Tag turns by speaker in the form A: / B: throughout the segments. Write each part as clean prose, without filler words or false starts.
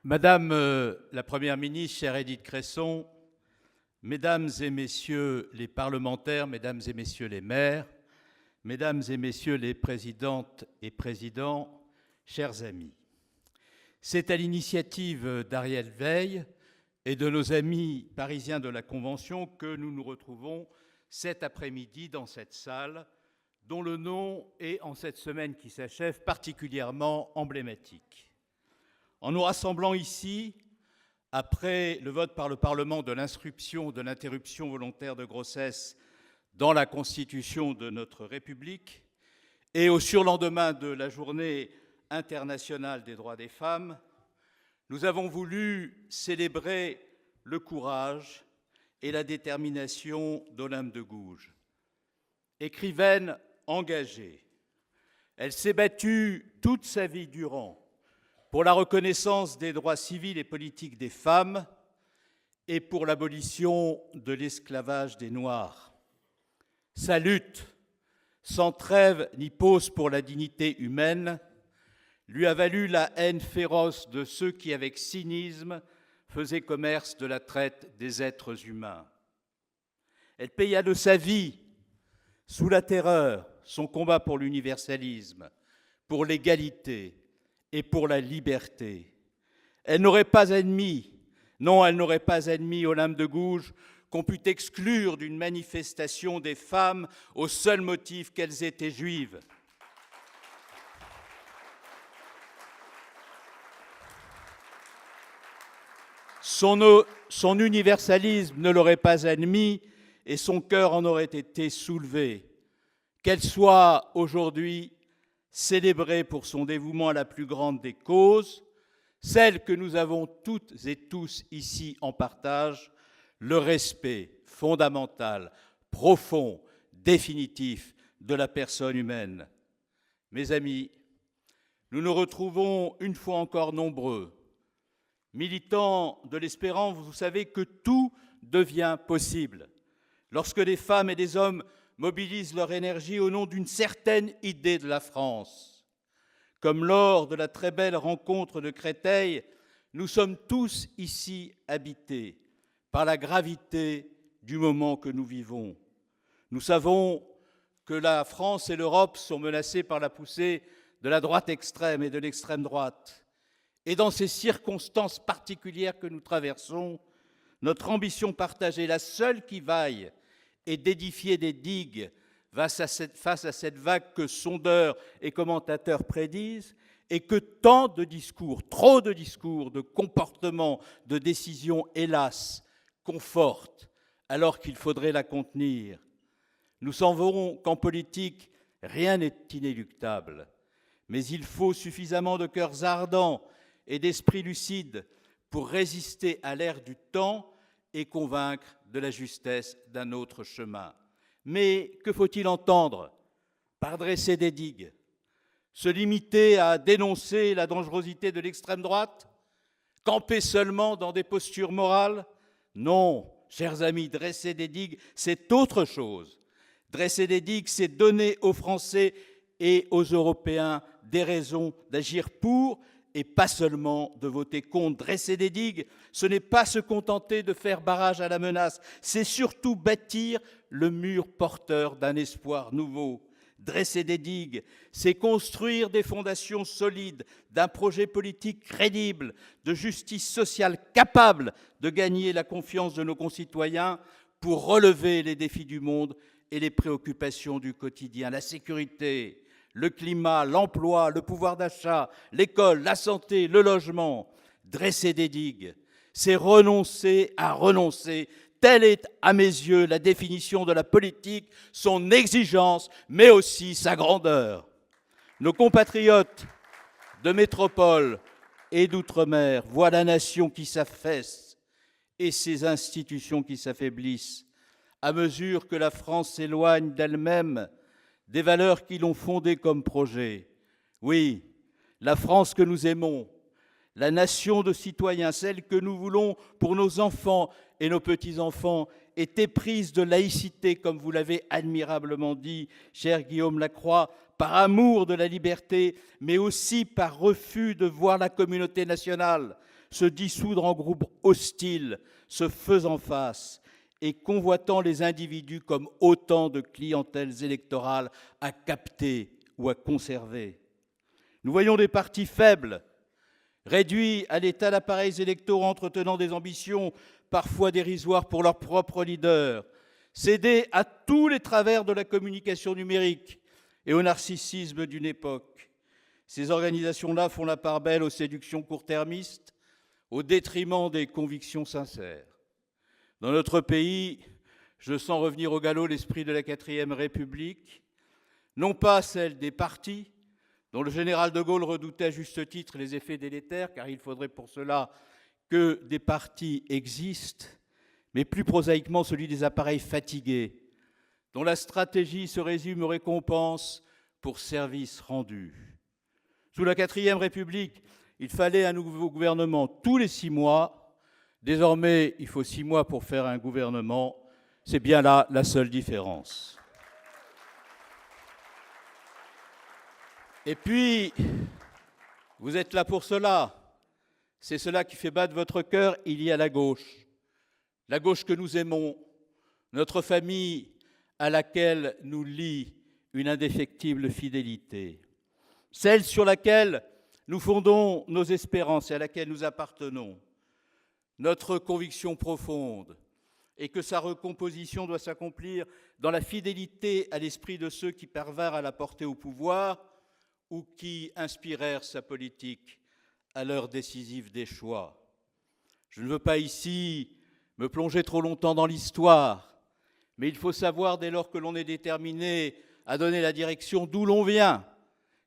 A: Madame la Première ministre, chère Édith Cresson, Mesdames et Messieurs les parlementaires, Mesdames et Messieurs les maires, Mesdames et Messieurs les présidentes et présidents, chers amis, c'est à l'initiative d'Ariel Veil et de nos amis parisiens de la Convention que nous nous retrouvons cet après-midi dans cette salle, dont le nom est, en cette semaine qui s'achève, particulièrement emblématique. En nous rassemblant ici, après le vote par le Parlement de l'inscription de l'interruption volontaire de grossesse dans la Constitution de notre République, et au surlendemain de la Journée internationale des droits des femmes, nous avons voulu célébrer le courage et la détermination d'Olympe de Gouges. Écrivaine engagée, elle s'est battue toute sa vie durant pour la reconnaissance des droits civils et politiques des femmes et pour l'abolition de l'esclavage des Noirs. Sa lutte, sans trêve ni pause pour la dignité humaine, lui a valu la haine féroce de ceux qui, avec cynisme, faisaient commerce de la traite des êtres humains. Elle paya de sa vie, sous la terreur, son combat pour l'universalisme, pour l'égalité et pour la liberté. Elle n'aurait pas admis, non, elle n'aurait pas admis, Olympe de Gouges, qu'on pût exclure d'une manifestation des femmes au seul motif qu'elles étaient juives. Son universalisme ne l'aurait pas admis et son cœur en aurait été soulevé. Qu'elle soit aujourd'hui célébrée pour son dévouement à la plus grande des causes, celle que nous avons toutes et tous ici en partage, le respect fondamental, profond, définitif de la personne humaine. Mes amis, nous nous retrouvons une fois encore nombreux. Militants de l'espérance, vous savez que tout devient possible lorsque des femmes et des hommes mobilisent leur énergie au nom d'une certaine idée de la France. Comme lors de la très belle rencontre de Créteil, nous sommes tous ici habités par la gravité du moment que nous vivons. Nous savons que la France et l'Europe sont menacées par la poussée de la droite extrême et de l'extrême droite. Et dans ces circonstances particulières que nous traversons, notre ambition partagée, la seule qui vaille, est d'édifier des digues face à cette vague que sondeurs et commentateurs prédisent et que tant de discours, trop de discours, de comportements, de décisions, hélas, confortent, alors qu'il faudrait la contenir. Nous savons qu'en politique, rien n'est inéluctable, mais il faut suffisamment de cœurs ardents et d'esprits lucides pour résister à l'ère du temps et convaincre de la justesse d'un autre chemin. Mais que faut-il entendre par dresser des digues? Se limiter à dénoncer la dangerosité de l'extrême droite? Camper seulement dans des postures morales? Non, chers amis, dresser des digues, c'est autre chose. Dresser des digues, c'est donner aux Français et aux Européens des raisons d'agir pour et pas seulement de voter contre. Dresser des digues, ce n'est pas se contenter de faire barrage à la menace, c'est surtout bâtir le mur porteur d'un espoir nouveau. Dresser des digues, c'est construire des fondations solides, d'un projet politique crédible, de justice sociale capable de gagner la confiance de nos concitoyens pour relever les défis du monde et les préoccupations du quotidien, la sécurité, le climat, l'emploi, le pouvoir d'achat, l'école, la santé, le logement. Dresser des digues, c'est renoncer à renoncer. Telle est, à mes yeux, la définition de la politique, son exigence, mais aussi sa grandeur. Nos compatriotes de métropole et d'outre-mer voient la nation qui s'affaisse et ses institutions qui s'affaiblissent à mesure que la France s'éloigne d'elle-même, des valeurs qui l'ont fondée comme projet. Oui, la France que nous aimons, la nation de citoyens, celle que nous voulons pour nos enfants et nos petits-enfants, est éprise de laïcité, comme vous l'avez admirablement dit, cher Guillaume Lacroix, par amour de la liberté, mais aussi par refus de voir la communauté nationale se dissoudre en groupes hostiles, se faisant face et convoitant les individus comme autant de clientèles électorales à capter ou à conserver. Nous voyons des partis faibles, réduits à l'état d'appareils électoraux entretenant des ambitions parfois dérisoires pour leurs propres leaders, cédés à tous les travers de la communication numérique et au narcissisme d'une époque. Ces organisations-là font la part belle aux séductions court-termistes, au détriment des convictions sincères. Dans notre pays, je sens revenir au galop l'esprit de la 4e République, non pas celle des partis, dont le général de Gaulle redoutait à juste titre les effets délétères, car il faudrait pour cela que des partis existent, mais plus prosaïquement celui des appareils fatigués, dont la stratégie se résume aux récompenses pour services rendus. Sous la 4e République, il fallait un nouveau gouvernement tous les 6 mois. Désormais, il faut 6 mois pour faire un gouvernement. C'est bien là la seule différence. Et puis, vous êtes là pour cela. C'est cela qui fait battre votre cœur. Il y a la gauche que nous aimons, notre famille à laquelle nous lie une indéfectible fidélité, celle sur laquelle nous fondons nos espérances et à laquelle nous appartenons. Notre conviction profonde est que sa recomposition doit s'accomplir dans la fidélité à l'esprit de ceux qui parvinrent à la porter au pouvoir ou qui inspirèrent sa politique à l'heure décisive des choix. Je ne veux pas ici me plonger trop longtemps dans l'histoire, mais il faut savoir dès lors que l'on est déterminé à donner la direction d'où l'on vient,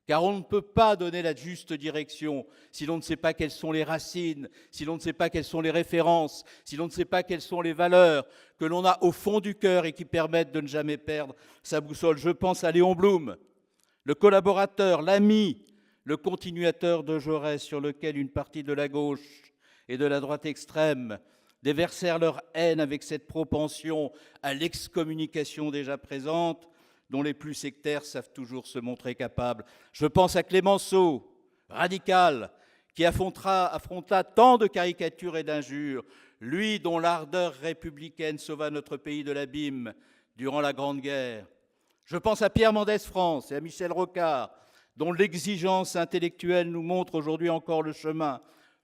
A: car on ne peut pas donner la juste direction si l'on ne sait pas quelles sont les racines, si l'on ne sait pas quelles sont les références, si l'on ne sait pas quelles sont les valeurs que l'on a au fond du cœur et qui permettent de ne jamais perdre sa boussole. Je pense à Léon Blum, le collaborateur, l'ami, le continuateur de Jaurès, sur lequel une partie de la gauche et de la droite extrême déversèrent leur haine avec cette propension à l'excommunication déjà présente, dont les plus sectaires savent toujours se montrer capables. Je pense à Clémenceau, radical, qui affronta tant de caricatures et d'injures, lui dont l'ardeur républicaine sauva notre pays de l'abîme durant la Grande Guerre. Je pense à Pierre Mendès France et à Michel Rocard, dont l'exigence intellectuelle nous montre aujourd'hui encore le chemin,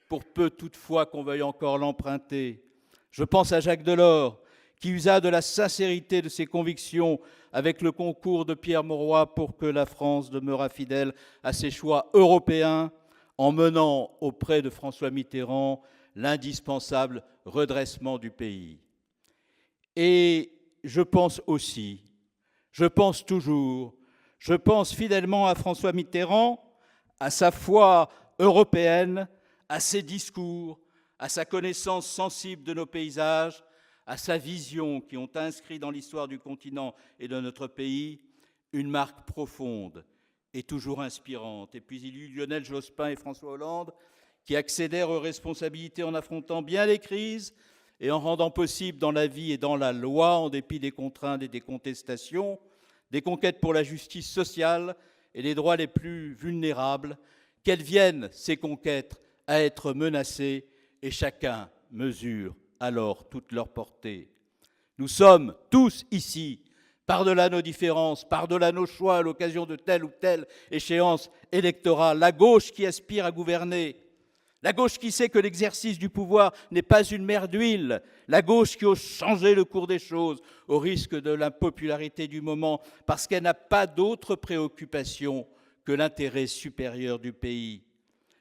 A: pour peu toutefois qu'on veuille encore l'emprunter. Je pense à Jacques Delors, qui usa de la sincérité de ses convictions avec le concours de Pierre Mauroy pour que la France demeurât fidèle à ses choix européens, en menant auprès de François Mitterrand l'indispensable redressement du pays. Et je pense aussi, je pense toujours, je pense fidèlement à François Mitterrand, à sa foi européenne, à ses discours, à sa connaissance sensible de nos paysages, à sa vision qui ont inscrit dans l'histoire du continent et de notre pays une marque profonde et toujours inspirante. Et puis il y eut Lionel Jospin et François Hollande qui accédèrent aux responsabilités en affrontant bien les crises et en rendant possible dans la vie et dans la loi, en dépit des contraintes et des contestations, des conquêtes pour la justice sociale et les droits les plus vulnérables, qu'elles viennent, ces conquêtes, à être menacées, et chacun mesure alors toute leur portée. Nous sommes tous ici, par-delà nos différences, par-delà nos choix à l'occasion de telle ou telle échéance électorale, la gauche qui aspire à gouverner, la gauche qui sait que l'exercice du pouvoir n'est pas une mer d'huile, la gauche qui ose changer le cours des choses au risque de l'impopularité du moment parce qu'elle n'a pas d'autre préoccupation que l'intérêt supérieur du pays.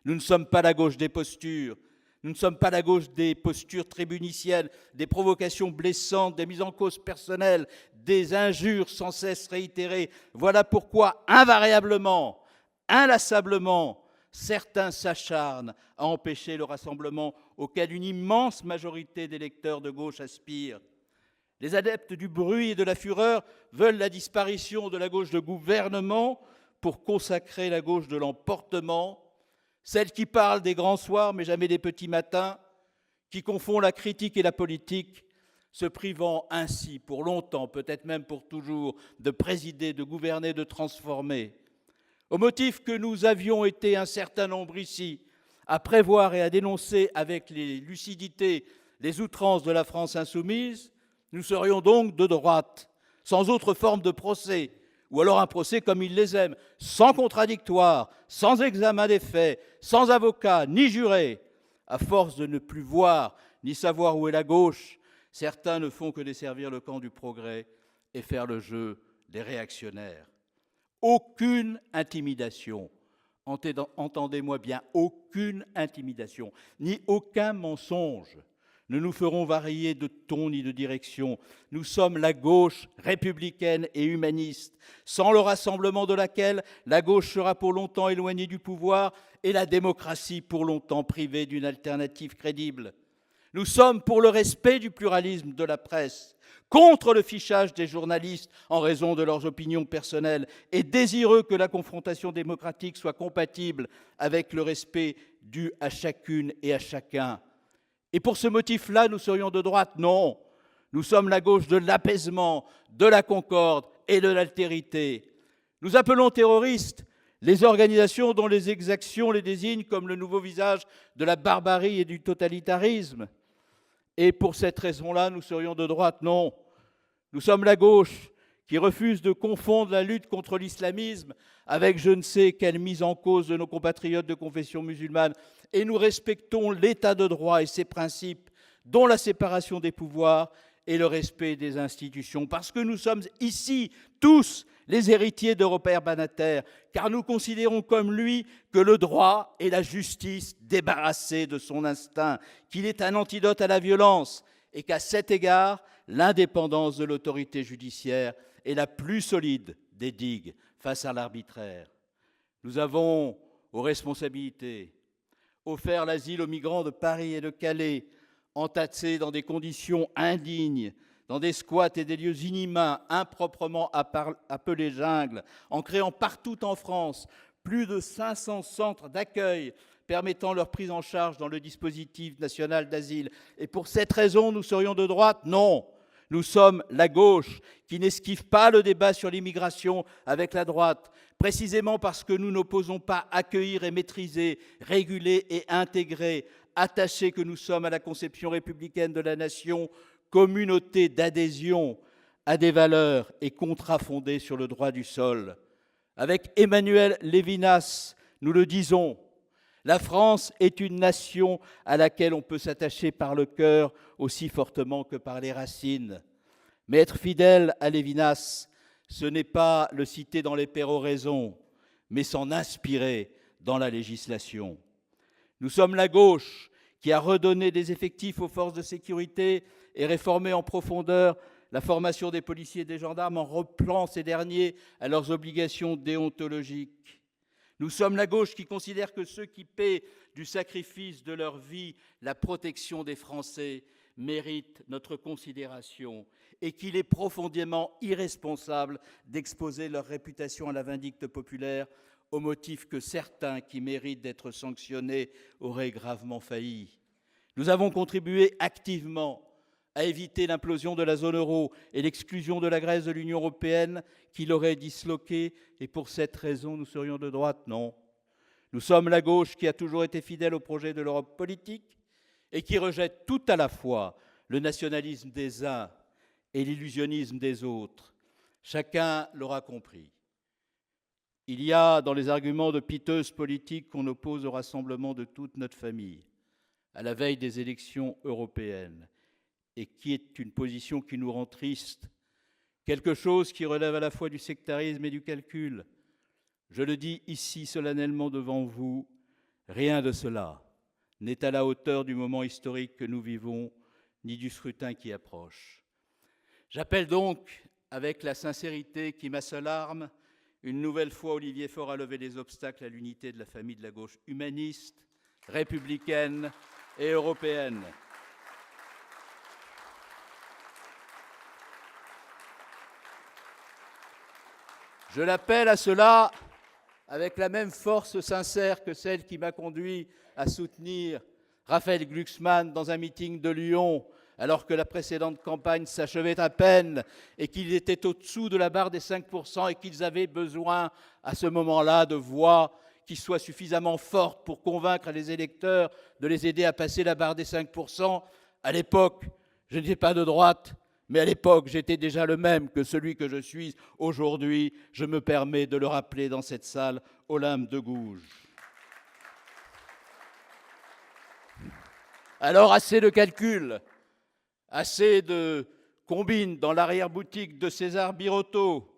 A: Nous ne sommes pas la gauche des postures, nous ne sommes pas la gauche des postures tribuniciennes, des provocations blessantes, des mises en cause personnelles, des injures sans cesse réitérées. Voilà pourquoi, invariablement, inlassablement, certains s'acharnent à empêcher le rassemblement auquel une immense majorité d'électeurs de gauche aspire. Les adeptes du bruit et de la fureur veulent la disparition de la gauche de gouvernement pour consacrer la gauche de l'emportement, celle qui parle des grands soirs mais jamais des petits matins, qui confond la critique et la politique, se privant ainsi pour longtemps, peut-être même pour toujours, de présider, de gouverner, de transformer. Au motif que nous avions été un certain nombre ici à prévoir et à dénoncer avec lucidité les outrances de la France insoumise, nous serions donc de droite, sans autre forme de procès, ou alors un procès comme ils les aiment, sans contradictoire, sans examen des faits, sans avocat ni juré. À force de ne plus voir ni savoir où est la gauche, certains ne font que desservir le camp du progrès et faire le jeu des réactionnaires. Aucune intimidation, entendez-moi bien, aucune intimidation, ni aucun mensonge ne nous feront varier de ton ni de direction. Nous sommes la gauche républicaine et humaniste, sans le rassemblement de laquelle la gauche sera pour longtemps éloignée du pouvoir et la démocratie pour longtemps privée d'une alternative crédible. Nous sommes pour le respect du pluralisme de la presse, contre le fichage des journalistes en raison de leurs opinions personnelles et désireux que la confrontation démocratique soit compatible avec le respect dû à chacune et à chacun. Et pour ce motif-là, nous serions de droite? Non. Nous sommes la gauche de l'apaisement, de la concorde et de l'altérité. Nous appelons terroristes les organisations dont les exactions les désignent comme le nouveau visage de la barbarie et du totalitarisme. Et pour cette raison-là, nous serions de droite? Non. Nous sommes la gauche qui refuse de confondre la lutte contre l'islamisme avec je ne sais quelle mise en cause de nos compatriotes de confession musulmane. Et nous respectons l'état de droit et ses principes, dont la séparation des pouvoirs et le respect des institutions. Parce que nous sommes ici tous les héritiers de Robert Badinter, car nous considérons comme lui que le droit est la justice débarrassée de son instinct, qu'il est un antidote à la violence et qu'à cet égard, l'indépendance de l'autorité judiciaire est la plus solide des digues face à l'arbitraire. Nous avons aux responsabilités offert l'asile aux migrants de Paris et de Calais, entassés dans des conditions indignes, dans des squats et des lieux inhumains, improprement appelés jungles, en créant partout en France plus de 500 centres d'accueil permettant leur prise en charge dans le dispositif national d'asile. Et pour cette raison, nous serions de droite? Non. Nous sommes la gauche qui n'esquive pas le débat sur l'immigration avec la droite, précisément parce que nous n'opposons pas accueillir et maîtriser, réguler et intégrer, attachés que nous sommes à la conception républicaine de la nation, communauté d'adhésion à des valeurs et contrats fondés sur le droit du sol. Avec Emmanuel Lévinas, nous le disons, la France est une nation à laquelle on peut s'attacher par le cœur aussi fortement que par les racines. Mais être fidèle à Lévinas, ce n'est pas le citer dans les péroraisons, mais s'en inspirer dans la législation. Nous sommes la gauche qui a redonné des effectifs aux forces de sécurité et réformé en profondeur la formation des policiers et des gendarmes en rappelant ces derniers à leurs obligations déontologiques. Nous sommes la gauche qui considère que ceux qui paient du sacrifice de leur vie la protection des Français méritent notre considération et qu'il est profondément irresponsable d'exposer leur réputation à la vindicte populaire au motif que certains qui méritent d'être sanctionnés auraient gravement failli. Nous avons contribué activement à éviter l'implosion de la zone euro et l'exclusion de la Grèce de l'Union européenne qui l'aurait disloquée, et pour cette raison, nous serions de droite? Non. Nous sommes la gauche qui a toujours été fidèle au projet de l'Europe politique et qui rejette tout à la fois le nationalisme des uns et l'illusionnisme des autres. Chacun l'aura compris. Il y a dans les arguments de piteuse politique qu'on oppose au rassemblement de toute notre famille, à la veille des élections européennes, et qui est une position qui nous rend tristes, quelque chose qui relève à la fois du sectarisme et du calcul. Je le dis ici solennellement devant vous, rien de cela n'est à la hauteur du moment historique que nous vivons, ni du scrutin qui approche. J'appelle donc, avec la sincérité qui m'a seule arme, une nouvelle fois Olivier Faure à lever les obstacles à l'unité de la famille de la gauche humaniste, républicaine et européenne. Je l'appelle à cela avec la même force sincère que celle qui m'a conduit à soutenir Raphaël Glucksmann dans un meeting de Lyon, alors que la précédente campagne s'achevait à peine et qu'ils étaient au-dessous de la barre des 5% et qu'ils avaient besoin à ce moment-là de voix qui soit suffisamment forte pour convaincre les électeurs de les aider à passer la barre des 5%. À l'époque, je n'étais pas de droite, mais à l'époque, j'étais déjà le même que celui que je suis aujourd'hui. Je me permets de le rappeler dans cette salle Olympe de Gouges. Alors, assez de calculs, assez de combines dans l'arrière-boutique de César Birotteau.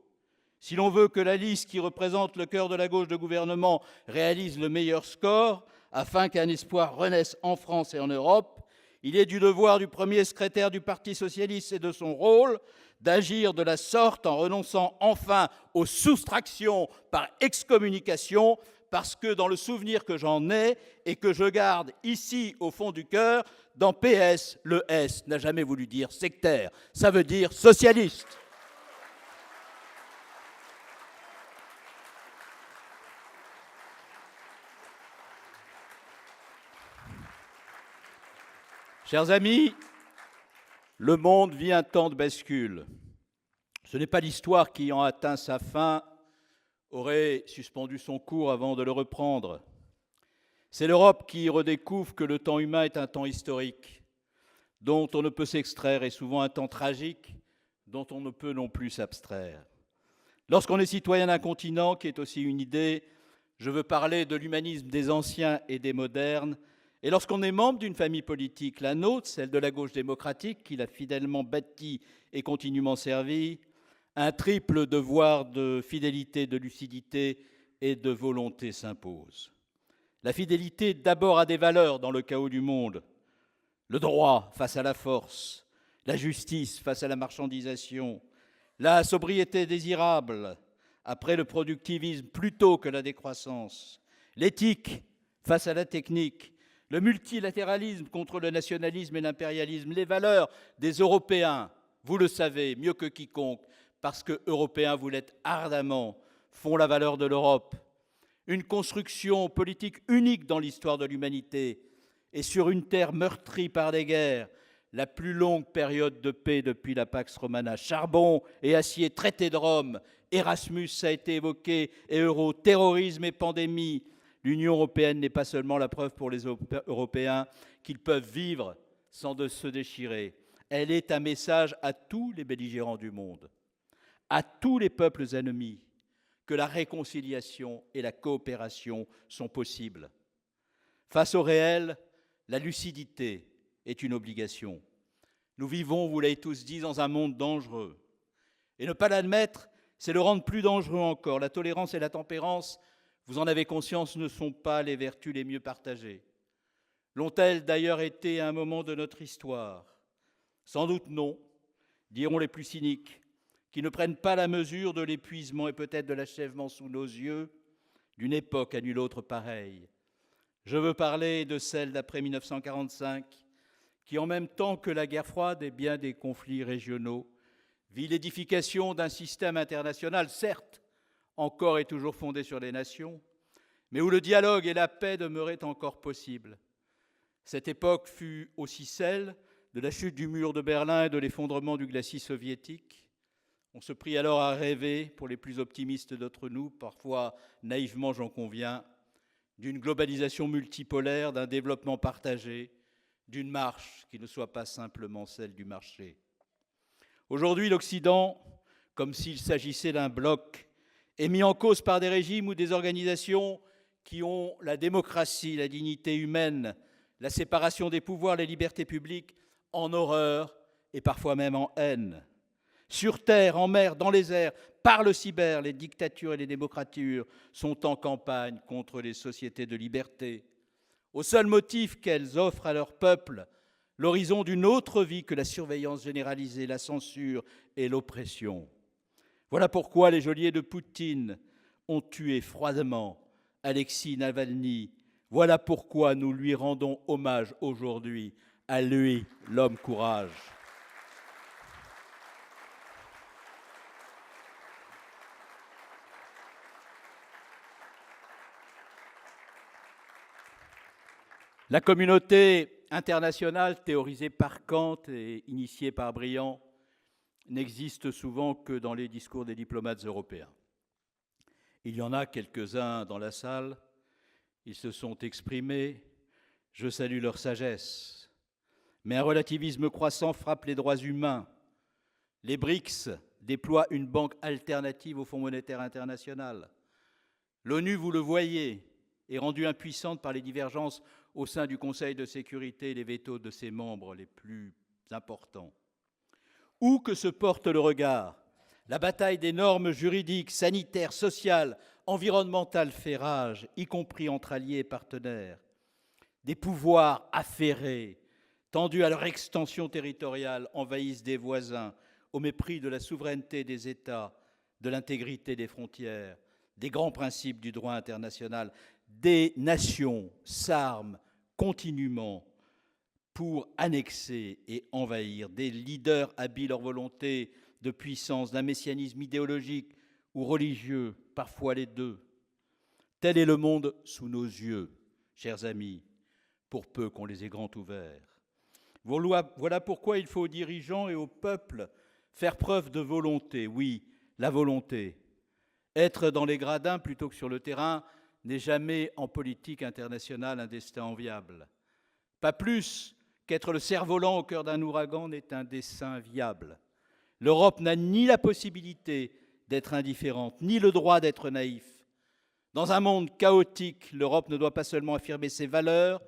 A: Si l'on veut que la liste qui représente le cœur de la gauche de gouvernement réalise le meilleur score, afin qu'un espoir renaisse en France et en Europe, il est du devoir du premier secrétaire du Parti socialiste et de son rôle d'agir de la sorte en renonçant enfin aux soustractions par excommunication, parce que dans le souvenir que j'en ai et que je garde ici au fond du cœur, dans PS, le S n'a jamais voulu dire sectaire, ça veut dire socialiste. Chers amis, le monde vit un temps de bascule. Ce n'est pas l'histoire qui, ayant atteint sa fin, aurait suspendu son cours avant de le reprendre. C'est l'Europe qui redécouvre que le temps humain est un temps historique, dont on ne peut s'extraire, et souvent un temps tragique, dont on ne peut non plus s'abstraire. Lorsqu'on est citoyen d'un continent, qui est aussi une idée, je veux parler de l'humanisme des anciens et des modernes. Et lorsqu'on est membre d'une famille politique, la nôtre, celle de la gauche démocratique, qui l'a fidèlement bâtie et continuellement servie, un triple devoir de fidélité, de lucidité et de volonté s'impose. La fidélité d'abord à des valeurs dans le chaos du monde, le droit face à la force, la justice face à la marchandisation, la sobriété désirable après le productivisme plutôt que la décroissance, l'éthique face à la technique, le multilatéralisme contre le nationalisme et l'impérialisme, les valeurs des Européens, vous le savez mieux que quiconque, parce que Européens vous l'êtes ardemment, font la valeur de l'Europe. Une construction politique unique dans l'histoire de l'humanité, et sur une terre meurtrie par des guerres, la plus longue période de paix depuis la Pax Romana. Charbon et acier, traité de Rome, Erasmus, ça a été évoqué, et euro, terrorisme et pandémie. L'Union européenne n'est pas seulement la preuve pour les Européens qu'ils peuvent vivre sans se déchirer. Elle est un message à tous les belligérants du monde, à tous les peuples ennemis, que la réconciliation et la coopération sont possibles. Face au réel, la lucidité est une obligation. Nous vivons, vous l'avez tous dit, dans un monde dangereux. Et ne pas l'admettre, c'est le rendre plus dangereux encore. La tolérance et la tempérance, vous en avez conscience, ne sont pas les vertus les mieux partagées. L'ont-elles d'ailleurs été à un moment de notre histoire? Sans doute non, diront les plus cyniques, qui ne prennent pas la mesure de l'épuisement et peut-être de l'achèvement sous nos yeux d'une époque à nulle autre pareille. Je veux parler de celle d'après 1945, qui, en même temps que la guerre froide et bien des conflits régionaux, vit l'édification d'un système international, certes, encore et toujours fondé sur les nations, mais où le dialogue et la paix demeuraient encore possibles. Cette époque fut aussi celle de la chute du mur de Berlin et de l'effondrement du glacis soviétique. On se prit alors à rêver, pour les plus optimistes d'entre nous, parfois naïvement j'en conviens, d'une globalisation multipolaire, d'un développement partagé, d'une marche qui ne soit pas simplement celle du marché. Aujourd'hui, l'Occident, comme s'il s'agissait d'un bloc, est mis en cause par des régimes ou des organisations qui ont la démocratie, la dignité humaine, la séparation des pouvoirs, les libertés publiques en horreur et parfois même en haine. Sur terre, en mer, dans les airs, par le cyber, les dictatures et les démocratures sont en campagne contre les sociétés de liberté, au seul motif qu'elles offrent à leur peuple l'horizon d'une autre vie que la surveillance généralisée, la censure et l'oppression. Voilà pourquoi les geôliers de Poutine ont tué froidement Alexis Navalny. Voilà pourquoi nous lui rendons hommage aujourd'hui, à lui, l'homme courage. La communauté internationale, théorisée par Kant et initiée par Briand, n'existe souvent que dans les discours des diplomates européens. Il y en a quelques-uns dans la salle Ils se sont exprimés, je salue leur sagesse. Mais un relativisme croissant frappe les droits humains. Les BRICS déploient une banque alternative au Fonds monétaire international. L'ONU, vous le voyez, est rendue impuissante par les divergences au sein du Conseil de sécurité et les vétos de ses membres les plus importants. Où que se porte le regard, la bataille des normes juridiques, sanitaires, sociales, environnementales fait rage, y compris entre alliés et partenaires. Des pouvoirs affairés, tendus à leur extension territoriale, envahissent des voisins au mépris de la souveraineté des États, de l'intégrité des frontières, des grands principes du droit international. Des nations s'arment continuellement pour annexer et envahir. Des leaders habillent leur volonté de puissance d'un messianisme idéologique ou religieux, parfois les deux. Tel est le monde sous nos yeux, chers amis, pour peu qu'on les ait grands ouverts. Voilà pourquoi il faut aux dirigeants et au peuple faire preuve de volonté. Oui, la volonté. Être dans les gradins plutôt que sur le terrain n'est jamais en politique internationale un destin enviable. Pas plus qu'être le cerf-volant au cœur d'un ouragan n'est un dessein viable. L'Europe n'a ni la possibilité d'être indifférente, ni le droit d'être naïf. Dans un monde chaotique, l'Europe ne doit pas seulement affirmer ses valeurs,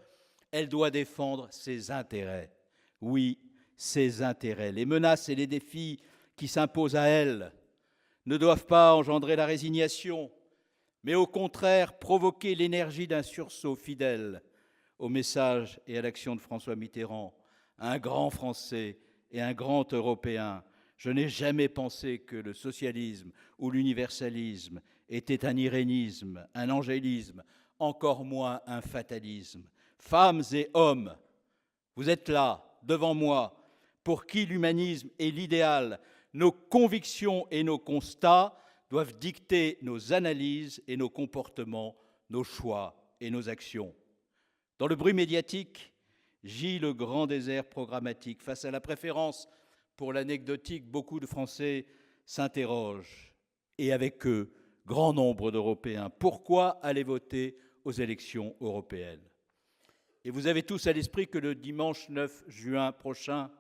A: elle doit défendre ses intérêts. Oui, ses intérêts. Les menaces et les défis qui s'imposent à elle ne doivent pas engendrer la résignation, mais au contraire provoquer l'énergie d'un sursaut fidèle au message et à l'action de François Mitterrand, un grand Français et un grand Européen. Je n'ai jamais pensé que le socialisme ou l'universalisme était un irénisme, un angélisme, encore moins un fatalisme. Femmes et hommes, vous êtes là, devant moi, pour qui l'humanisme est l'idéal. Nos convictions et nos constats doivent dicter nos analyses et nos comportements, nos choix et nos actions. Dans le bruit médiatique, gît le grand désert programmatique. Face à la préférence pour l'anecdotique, beaucoup de Français s'interrogent, et avec eux, grand nombre d'Européens. Pourquoi aller voter aux élections européennes ? Et vous avez tous à l'esprit que le dimanche 9 juin prochain,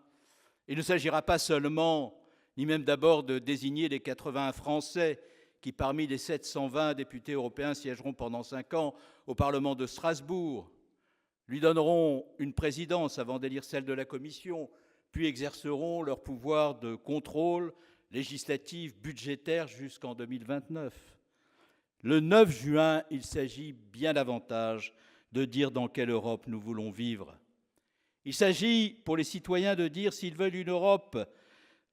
A: il ne s'agira pas seulement, ni même d'abord, de désigner les 81 Français qui, parmi les 720 députés européens, siégeront pendant 5 ans au Parlement de Strasbourg, lui donneront une présidence avant d'élire celle de la Commission, puis exerceront leur pouvoir de contrôle législatif, budgétaire jusqu'en 2029. Le 9 juin, il s'agit bien davantage de dire dans quelle Europe nous voulons vivre. Il s'agit pour les citoyens de dire s'ils veulent une Europe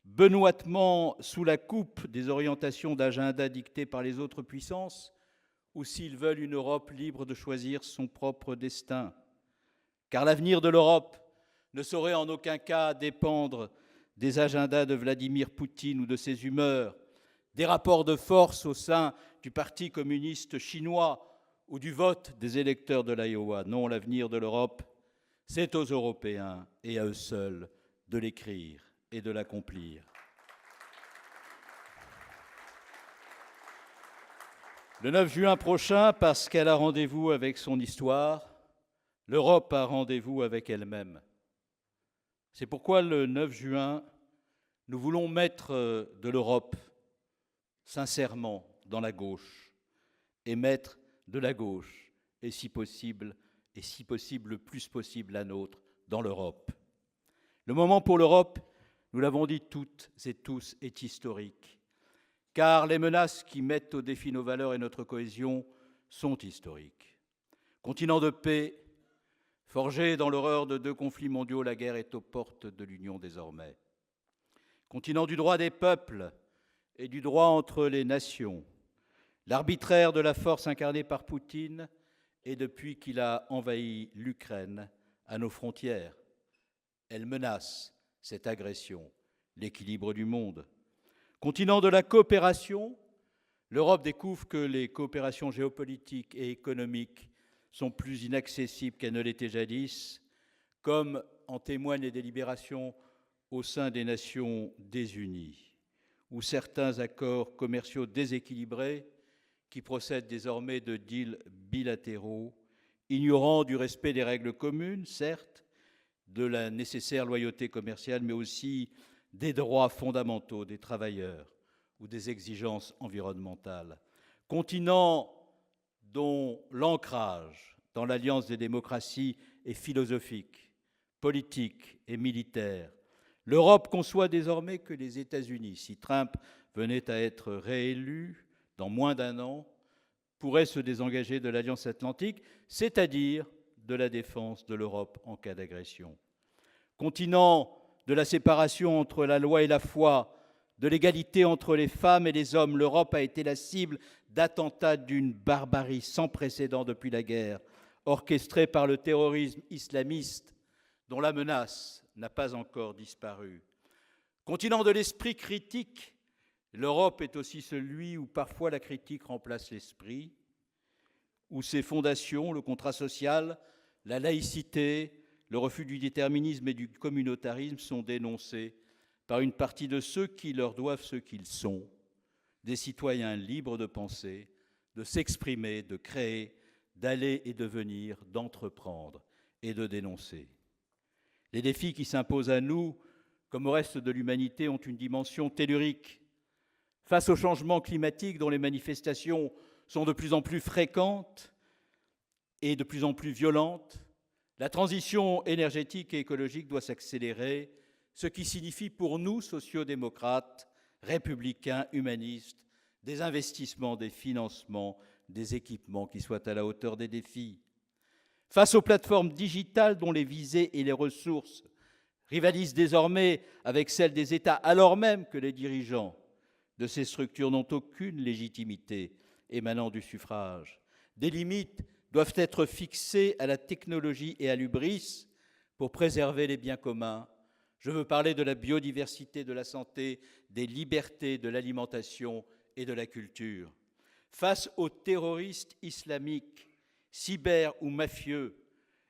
A: benoîtement sous la coupe des orientations d'agenda dictées par les autres puissances, ou s'ils veulent une Europe libre de choisir son propre destin. Car l'avenir de l'Europe ne saurait en aucun cas dépendre des agendas de Vladimir Poutine ou de ses humeurs, des rapports de force au sein du Parti communiste chinois ou du vote des électeurs de l'Iowa. Non, l'avenir de l'Europe, c'est aux Européens et à eux seuls de l'écrire et de l'accomplir. Le 9 juin prochain, parce qu'elle a rendez-vous avec son histoire, l'Europe a rendez-vous avec elle-même. C'est pourquoi le 9 juin, nous voulons mettre de l'Europe sincèrement dans la gauche et mettre de la gauche, et si possible le plus possible la nôtre, dans l'Europe. Le moment pour l'Europe, nous l'avons dit toutes et tous, est historique, car les menaces qui mettent au défi nos valeurs et notre cohésion sont historiques. Continent de paix, forgé dans l'horreur de 2 conflits mondiaux, la guerre est aux portes de l'Union désormais. Continent du droit des peuples et du droit entre les nations, l'arbitraire de la force incarnée par Poutine est, depuis qu'il a envahi l'Ukraine, à nos frontières. Elle menace cette agression, l'équilibre du monde. Continent de la coopération, l'Europe découvre que les coopérations géopolitiques et économiques sont plus inaccessibles qu'elles ne l'étaient jadis, comme en témoignent les délibérations au sein des Nations désunies, où certains accords commerciaux déséquilibrés, qui procèdent désormais de deals bilatéraux, ignorant du respect des règles communes, certes, de la nécessaire loyauté commerciale, mais aussi des droits fondamentaux des travailleurs ou des exigences environnementales. Continent dont l'ancrage dans l'alliance des démocraties est philosophique, politique et militaire. L'Europe conçoit désormais que les États-Unis, si Trump venait à être réélu dans moins d'un an, pourraient se désengager de l'Alliance atlantique, c'est-à-dire de la défense de l'Europe en cas d'agression. Continent de la séparation entre la loi et la foi, de l'égalité entre les femmes et les hommes, l'Europe a été la cible d'attentats d'une barbarie sans précédent depuis la guerre, orchestrés par le terrorisme islamiste, dont la menace n'a pas encore disparu. Continent de l'esprit critique, l'Europe est aussi celui où parfois la critique remplace l'esprit, où ses fondations, le contrat social, la laïcité, le refus du déterminisme et du communautarisme sont dénoncés par une partie de ceux qui leur doivent ce qu'ils sont, des citoyens libres de penser, de s'exprimer, de créer, d'aller et de venir, d'entreprendre et de dénoncer. Les défis qui s'imposent à nous, comme au reste de l'humanité, ont une dimension tellurique. Face au changement climatique dont les manifestations sont de plus en plus fréquentes et de plus en plus violentes, la transition énergétique et écologique doit s'accélérer, ce qui signifie pour nous, sociodémocrates, républicains, humanistes, des investissements, des financements, des équipements qui soient à la hauteur des défis. Face aux plateformes digitales dont les visées et les ressources rivalisent désormais avec celles des États, alors même que les dirigeants de ces structures n'ont aucune légitimité émanant du suffrage. Des limites doivent être fixées à la technologie et à l'hubris pour préserver les biens communs. Je veux parler de la biodiversité, de la santé, des libertés, de l'alimentation et de la culture. Face aux terroristes islamiques, cyber ou mafieux,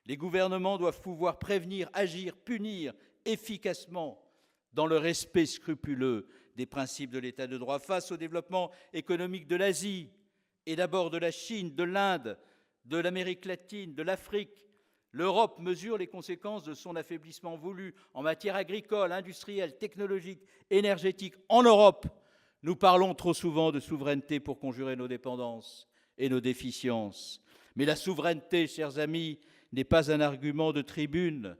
A: les gouvernements doivent pouvoir prévenir, agir, punir efficacement dans le respect scrupuleux des principes de l'état de droit. Face au développement économique de l'Asie et d'abord de la Chine, de l'Inde, de l'Amérique latine, de l'Afrique, l'Europe mesure les conséquences de son affaiblissement voulu en matière agricole, industrielle, technologique, énergétique. En Europe, nous parlons trop souvent de souveraineté pour conjurer nos dépendances et nos déficiences. Mais la souveraineté, chers amis, n'est pas un argument de tribune,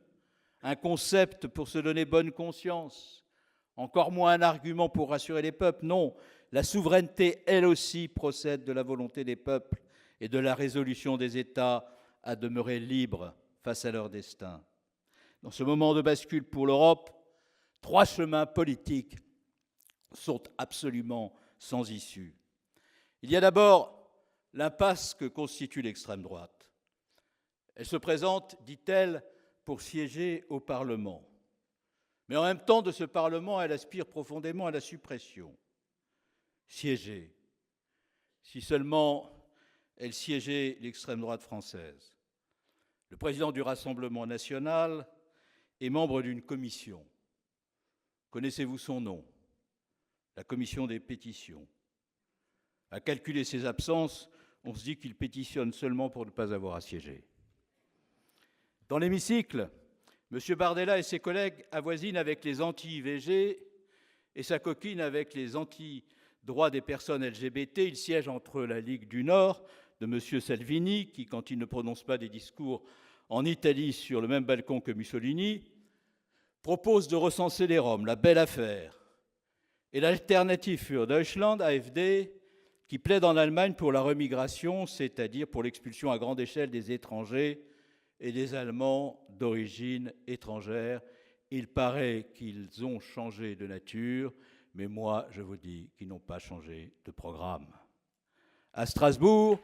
A: un concept pour se donner bonne conscience, encore moins un argument pour rassurer les peuples. Non, la souveraineté, elle aussi, procède de la volonté des peuples et de la résolution des États à demeurer libres face à leur destin. Dans ce moment de bascule pour l'Europe, 3 chemins politiques sont absolument sans issue. Il y a d'abord l'impasse que constitue l'extrême droite. Elle se présente, dit-elle, pour siéger au Parlement. Mais en même temps, de ce Parlement, elle aspire profondément à la suppression. Siéger. Si seulement elle siégeait l'extrême droite française. Le président du Rassemblement national est membre d'une commission. Connaissez-vous son nom? La commission des pétitions. À calculer ses absences, on se dit qu'il pétitionne seulement pour ne pas avoir à siéger. Dans l'hémicycle, M. Bardella et ses collègues avoisinent avec les anti-IVG et sa coquine avec les anti-droits des personnes LGBT. Il siège entre la Ligue du Nord de M. Salvini, qui, quand il ne prononce pas des discours en Italie sur le même balcon que Mussolini, propose de recenser les Roms, la belle affaire, et l'Alternative für Deutschland, AfD, qui plaide en Allemagne pour la remigration, c'est-à-dire pour l'expulsion à grande échelle des étrangers et des Allemands d'origine étrangère. Il paraît qu'ils ont changé de nature, mais moi, je vous dis qu'ils n'ont pas changé de programme. À Strasbourg,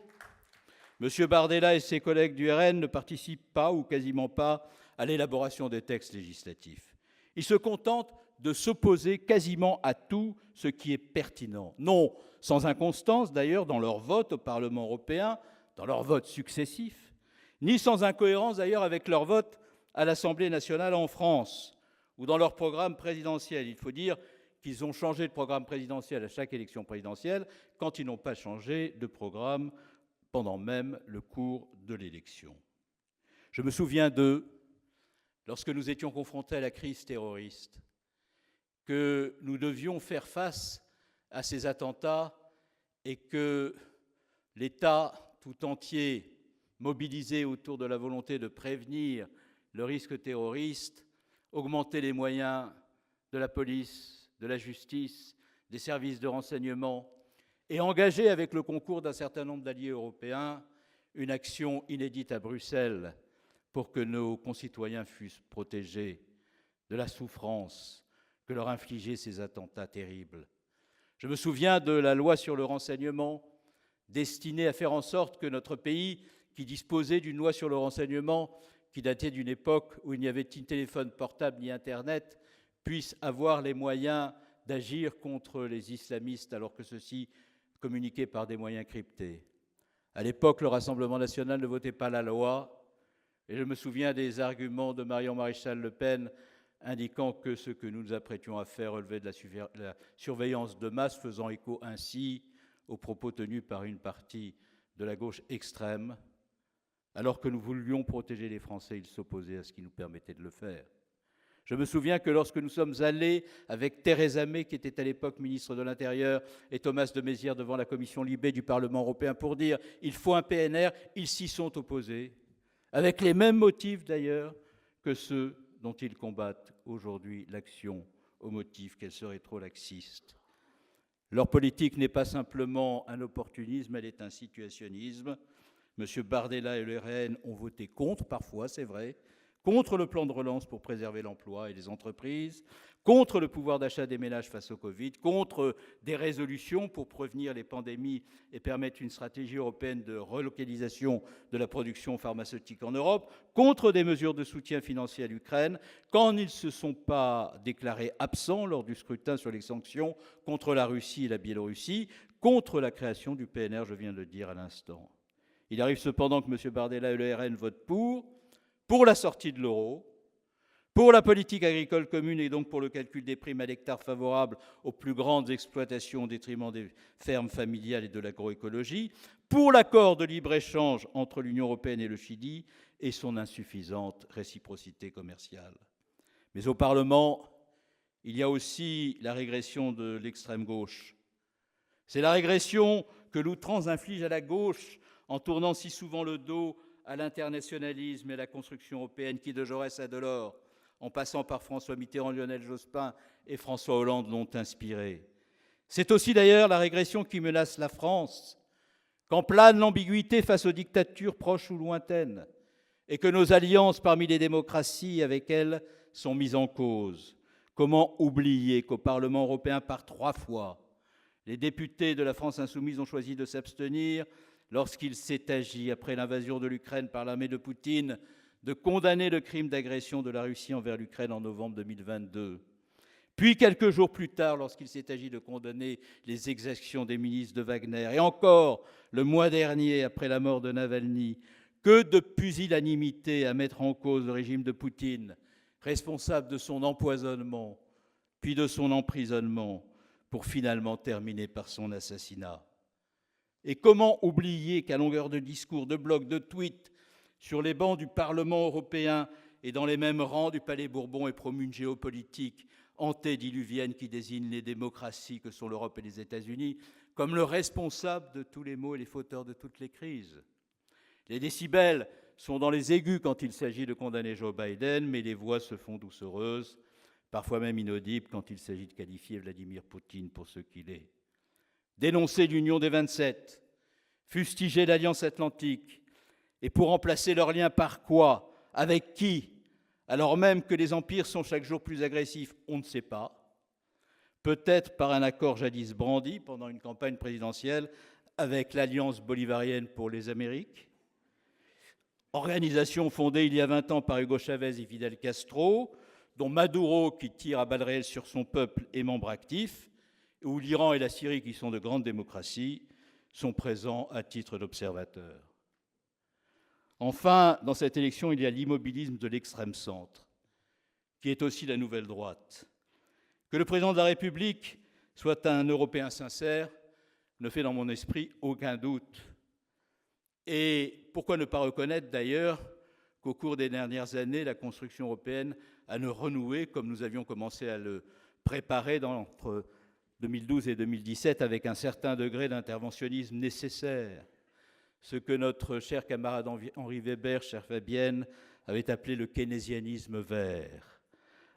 A: M. Bardella et ses collègues du RN ne participent pas, ou quasiment pas, à l'élaboration des textes législatifs. Ils se contentent de s'opposer quasiment à tout ce qui est pertinent. Non sans inconstance, d'ailleurs, dans leur vote au Parlement européen, dans leurs votes successifs, ni sans incohérence, d'ailleurs, avec leur vote à l'Assemblée nationale en France, ou dans leur programme présidentiel. Il faut dire qu'ils ont changé de programme présidentiel à chaque élection présidentielle, quand ils n'ont pas changé de programme pendant même le cours de l'élection. Je me souviens d'eux lorsque nous étions confrontés à la crise terroriste, que nous devions faire face à ces attentats et que l'État tout entier, mobilisé autour de la volonté de prévenir le risque terroriste, augmentait les moyens de la police, de la justice, des services de renseignement et engageait avec le concours d'un certain nombre d'alliés européens une action inédite à Bruxelles pour que nos concitoyens fussent protégés de la souffrance que leur infligeaient ces attentats terribles. Je me souviens de la loi sur le renseignement destinée à faire en sorte que notre pays, qui disposait d'une loi sur le renseignement qui datait d'une époque où il n'y avait ni téléphone portable ni Internet, puisse avoir les moyens d'agir contre les islamistes alors que ceux-ci communiquaient par des moyens cryptés. À l'époque, le Rassemblement national ne votait pas la loi, et je me souviens des arguments de Marion Maréchal Le Pen indiquant que ce que nous nous apprêtions à faire relevait de la surveillance de masse, faisant écho ainsi aux propos tenus par une partie de la gauche extrême. Alors que nous voulions protéger les Français, ils s'opposaient à ce qui nous permettait de le faire. Je me souviens que lorsque nous sommes allés avec Theresa May, qui était à l'époque ministre de l'Intérieur, et Thomas de Maizière devant la commission Libé du Parlement européen pour dire « il faut un PNR », ils s'y sont opposés, avec les mêmes motifs d'ailleurs que ceux dont ils combattent aujourd'hui l'action, au motif qu'elle serait trop laxiste. Leur politique n'est pas simplement un opportunisme, elle est un situationnisme. M. Bardella et le RN ont voté contre, parfois, c'est vrai, contre le plan de relance pour préserver l'emploi et les entreprises, contre le pouvoir d'achat des ménages face au Covid, contre des résolutions pour prévenir les pandémies et permettre une stratégie européenne de relocalisation de la production pharmaceutique en Europe, contre des mesures de soutien financier à l'Ukraine, quand ils ne se sont pas déclarés absents lors du scrutin sur les sanctions contre la Russie et la Biélorussie, contre la création du PNR, je viens de le dire à l'instant. Il arrive cependant que M. Bardella et le RN votent pour la sortie de l'euro, pour la politique agricole commune et donc pour le calcul des primes à l'hectare favorable aux plus grandes exploitations au détriment des fermes familiales et de l'agroécologie, pour l'accord de libre-échange entre l'Union européenne et le Chili et son insuffisante réciprocité commerciale. Mais au Parlement, il y a aussi la régression de l'extrême gauche. C'est la régression que l'outrance inflige à la gauche en tournant si souvent le dos à l'internationalisme et à la construction européenne qui, de Jaurès à Delors, en passant par François Mitterrand, Lionel Jospin et François Hollande, l'ont inspiré. C'est aussi d'ailleurs la régression qui menace la France, quand plane l'ambiguïté face aux dictatures proches ou lointaines, et que nos alliances parmi les démocraties avec elles sont mises en cause. Comment oublier qu'au Parlement européen, par 3 fois, les députés de la France insoumise ont choisi de s'abstenir lorsqu'il s'est agi, après l'invasion de l'Ukraine par l'armée de Poutine, de condamner le crime d'agression de la Russie envers l'Ukraine en novembre 2022. Puis, quelques jours plus tard, lorsqu'il s'est agi de condamner les exactions des milices de Wagner. Et encore, le mois dernier, après la mort de Navalny, que de pusillanimité à mettre en cause le régime de Poutine, responsable de son empoisonnement, puis de son emprisonnement, pour finalement terminer par son assassinat. Et comment oublier qu'à longueur de discours, de blogs, de tweets, sur les bancs du Parlement européen et dans les mêmes rangs du Palais Bourbon est promue une géopolitique antédiluvienne qui désigne les démocraties que sont l'Europe et les États-Unis comme le responsable de tous les maux et les fauteurs de toutes les crises. Les décibels sont dans les aigus quand il s'agit de condamner Joe Biden, mais les voix se font doucereuses, parfois même inaudibles quand il s'agit de qualifier Vladimir Poutine pour ce qu'il est. Dénoncer l'union des 27, fustiger l'Alliance Atlantique, et pour remplacer leurs liens par quoi? Avec qui? Alors même que les empires sont chaque jour plus agressifs, on ne sait pas. Peut-être par un accord jadis brandi pendant une campagne présidentielle avec l'Alliance bolivarienne pour les Amériques, organisation fondée il y a 20 ans par Hugo Chavez et Fidel Castro, dont Maduro, qui tire à balles réelles sur son peuple, est membre actif, où l'Iran et la Syrie, qui sont de grandes démocraties, sont présents à titre d'observateurs. Enfin, dans cette élection, il y a l'immobilisme de l'extrême centre, qui est aussi la nouvelle droite. Que le président de la République soit un Européen sincère ne fait dans mon esprit aucun doute. Et pourquoi ne pas reconnaître d'ailleurs qu'au cours des dernières années, la construction européenne a renoué, comme nous avions commencé à le préparer entre 2012 et 2017, avec un certain degré d'interventionnisme nécessaire. Ce que notre cher camarade Henri Weber, chère Fabienne, avait appelé le keynésianisme vert.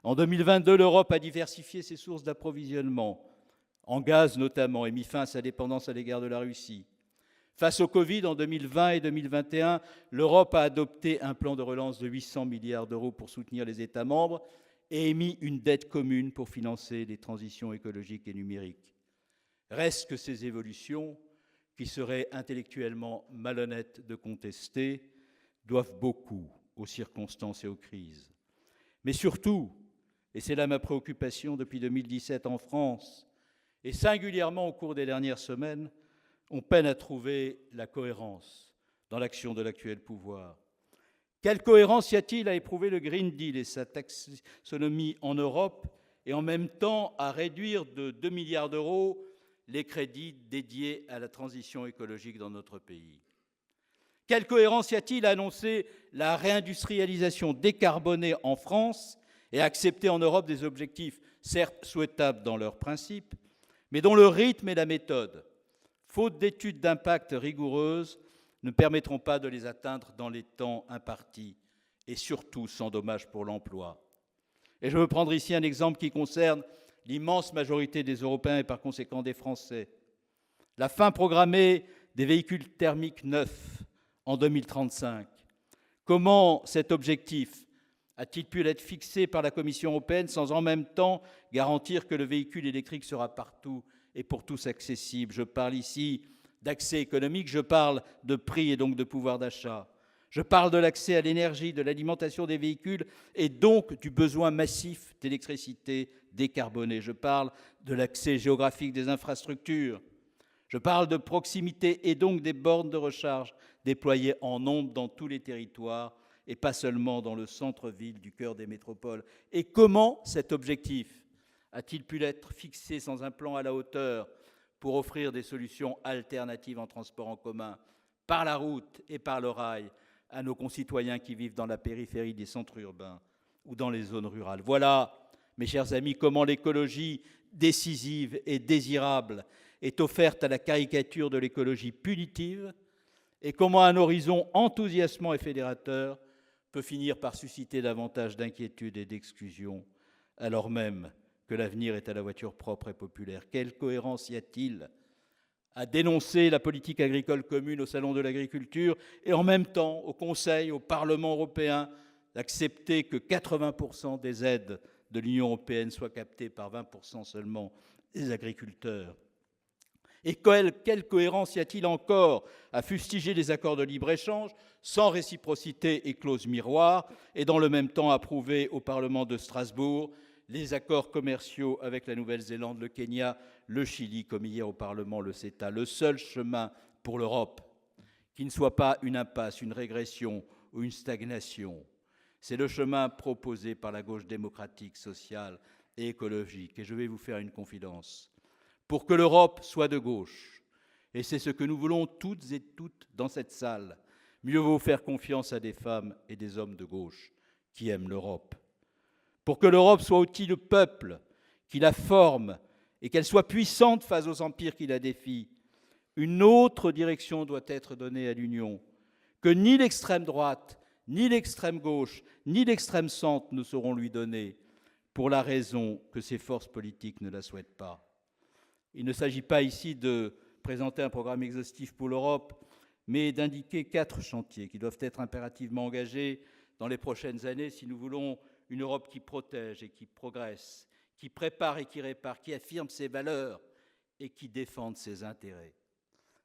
A: En 2022, l'Europe a diversifié ses sources d'approvisionnement, en gaz notamment, et mis fin à sa dépendance à l'égard de la Russie. Face au Covid, en 2020 et 2021, l'Europe a adopté un plan de relance de 800 milliards d'euros pour soutenir les États membres et émis une dette commune pour financer les transitions écologiques et numériques. Reste que ces évolutions, qui seraient intellectuellement malhonnêtes de contester, doivent beaucoup aux circonstances et aux crises. Mais surtout, et c'est là ma préoccupation depuis 2017 en France, et singulièrement au cours des dernières semaines, on peine à trouver la cohérence dans l'action de l'actuel pouvoir. Quelle cohérence y a-t-il à éprouver le Green Deal et sa taxonomie en Europe et en même temps à réduire de 2 milliards d'euros les crédits dédiés à la transition écologique dans notre pays? Quelle cohérence y a-t-il à annoncer la réindustrialisation décarbonée en France et à accepter en Europe des objectifs certes souhaitables dans leurs principes, mais dont le rythme et la méthode, faute d'études d'impact rigoureuses, ne permettront pas de les atteindre dans les temps impartis et surtout sans dommage pour l'emploi? Et je veux prendre ici un exemple qui concerne l'immense majorité des Européens et par conséquent des Français. La fin programmée des véhicules thermiques neufs en 2035. Comment cet objectif a-t-il pu être fixé par la Commission européenne sans en même temps garantir que le véhicule électrique sera partout et pour tous accessible? Je parle ici d'accès économique, je parle de prix et donc de pouvoir d'achat. Je parle de l'accès à l'énergie, de l'alimentation des véhicules et donc du besoin massif d'électricité décarbonée. Je parle de l'accès géographique des infrastructures. Je parle de proximité et donc des bornes de recharge déployées en nombre dans tous les territoires et pas seulement dans le centre-ville du cœur des métropoles. Et comment cet objectif a-t-il pu être fixé sans un plan à la hauteur pour offrir des solutions alternatives en transport en commun, par la route et par le rail, à nos concitoyens qui vivent dans la périphérie des centres urbains ou dans les zones rurales? Voilà, mes chers amis, comment l'écologie décisive et désirable est offerte à la caricature de l'écologie punitive et comment un horizon enthousiasmant et fédérateur peut finir par susciter davantage d'inquiétude et d'exclusion, alors même que l'avenir est à la voiture propre et populaire. Quelle cohérence y a-t-il à dénoncer la politique agricole commune au Salon de l'agriculture et en même temps au Conseil, au Parlement européen, d'accepter que 80% des aides de l'Union européenne soient captées par 20% seulement des agriculteurs? Et quelle cohérence y a-t-il encore à fustiger les accords de libre-échange sans réciprocité et clause miroir et dans le même temps approuver au Parlement de Strasbourg les accords commerciaux avec la Nouvelle-Zélande, le Kenya, le Chili, comme hier au Parlement le CETA? Le seul chemin pour l'Europe, qui ne soit pas une impasse, une régression ou une stagnation, c'est le chemin proposé par la gauche démocratique, sociale et écologique. Et je vais vous faire une confidence. Pour que l'Europe soit de gauche, et c'est ce que nous voulons toutes et toutes dans cette salle, mieux vaut faire confiance à des femmes et des hommes de gauche qui aiment l'Europe. Pour que l'Europe soit outil de peuple, qui la forme et qu'elle soit puissante face aux empires qui la défient, une autre direction doit être donnée à l'Union, que ni l'extrême droite, ni l'extrême gauche, ni l'extrême centre ne sauront lui donner, pour la raison que ses forces politiques ne la souhaitent pas. Il ne s'agit pas ici de présenter un programme exhaustif pour l'Europe, mais d'indiquer 4 chantiers qui doivent être impérativement engagés dans les prochaines années si nous voulons une Europe qui protège et qui progresse, qui prépare et qui répare, qui affirme ses valeurs et qui défende ses intérêts.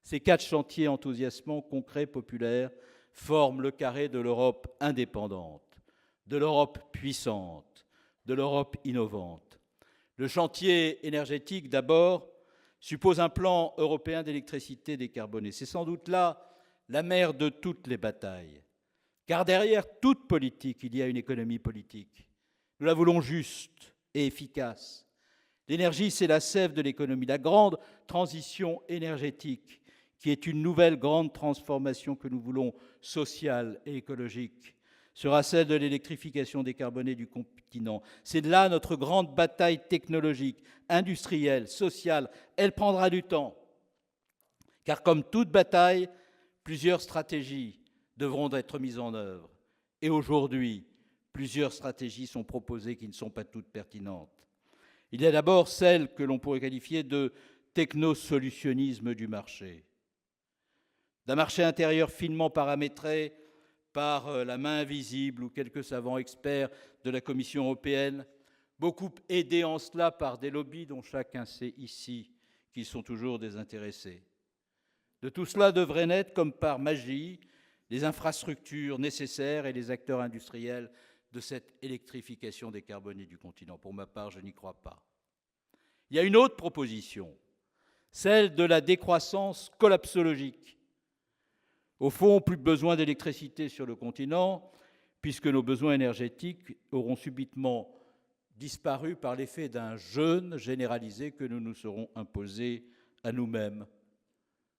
A: Ces 4 chantiers enthousiasmants, concrets, populaires, forment le carré de l'Europe indépendante, de l'Europe puissante, de l'Europe innovante. Le chantier énergétique, d'abord, suppose un plan européen d'électricité décarbonée. C'est sans doute là la mère de toutes les batailles. Car derrière toute politique, il y a une économie politique. Nous la voulons juste et efficace. L'énergie, c'est la sève de l'économie, la grande transition énergétique, qui est une nouvelle grande transformation que nous voulons sociale et écologique. sera celle de l'électrification décarbonée du continent. C'est là notre grande bataille technologique, industrielle, sociale. Elle prendra du temps. Car comme toute bataille, plusieurs stratégies devront être mises en œuvre. Et aujourd'hui, plusieurs stratégies sont proposées qui ne sont pas toutes pertinentes. Il y a d'abord celle que l'on pourrait qualifier de technosolutionnisme du marché. D'un marché intérieur finement paramétré par la main invisible ou quelques savants experts de la Commission européenne, beaucoup aidés en cela par des lobbies dont chacun sait ici qu'ils sont toujours désintéressés. De tout cela devraient naître, comme par magie, les infrastructures nécessaires et les acteurs industriels de cette électrification décarbonée du continent. Pour ma part, je n'y crois pas. Il y a une autre proposition, celle de la décroissance collapsologique. Au fond, plus besoin d'électricité sur le continent, puisque nos besoins énergétiques auront subitement disparu par l'effet d'un jeûne généralisé que nous nous serons imposés à nous-mêmes,